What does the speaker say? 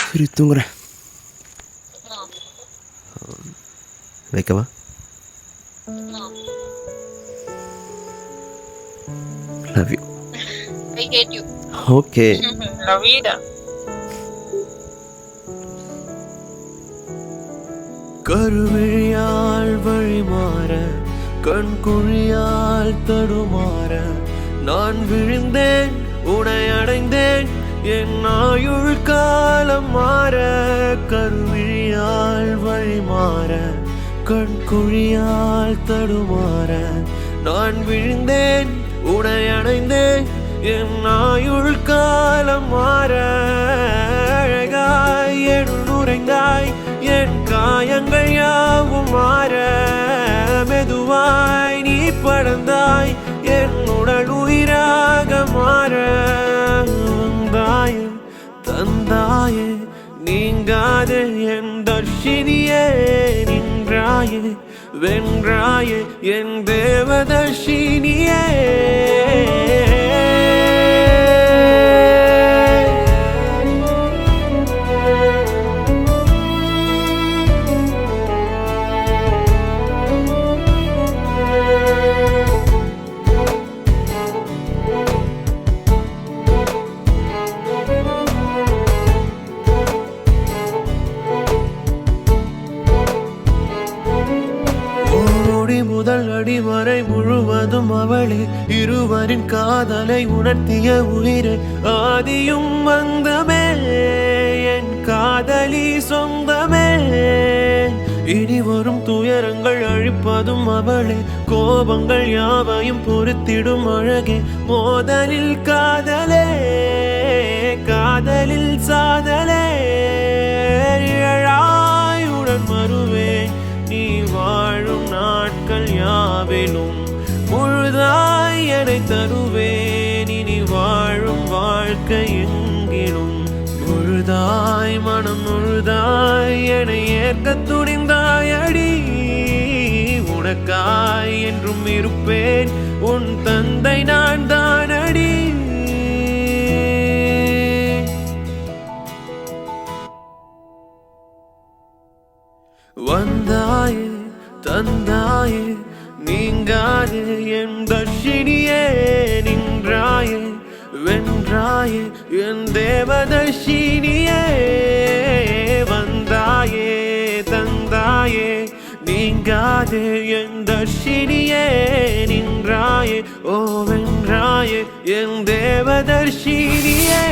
சரி தூங்குறேன். வைக்கவா? Love you. I hate you. Okay. Love you da. கருவிழியால் வழிமாற கண்குழியால் தடுமாற நான் விழுந்தேன் உனை அடைந்தேன் என் ஆயுள் காலம் மாற. கருவிழியால் வழிமாற கண்குழியால் தடுமாற நான் விழுந்தேன் உனை அடைந்தேன் என் ஆயுள் காலம் மாற. அழகாய் என் நுரைந்தாய் என் காயங்கள் யாவும் மாற. மெதுவாய் நீ படர்ந்தாய் என் உடல் உயிராக மாற. வந்தாயே தந்தாயே நீங்காதே என் தர்ஷினியே. நின்றாயே வென்றாயே என் தேவதர்ஷினியே. முதல் அடி வரை முழுவதும் அவளே. இருவரின் காதலை உணர்த்திய உயிரே. ஆதியும் அந்தமே என் காதலி சொந்தமே. இனி வரும் துயரங்கள் அழிப்பதும் அவளே. கோபங்கள் யாவையும் பொறுத்திடும் அழகே. மோதலில் காதலே காதலில் சாதலே. இழாயுடன் வருவேன் நீ வாழும் நாட்கள் யாவிலும். முழுதாய் எனை தருவேன் இனி வாழும் வாழ்க்கை எங்கிலும். முழுதாய் மனம் முழுதாய் எனை ஏற்க துணிந்தாய் அடி. உனக்காய் என்றும் இருப்பேன் உன் தந்தை நான் தான் அடி. வந்தாயே தந்தாயே நீங்காதே என் தர்ஷினியே. நின்றாயே வென்றாயே என் தேவதர்ஷினியே. வந்தாயே தந்தாயே நீங்காதே என் தர்ஷினியே. நின்றாயே ஓ வென்றாயே என் தேவதர்ஷினியே.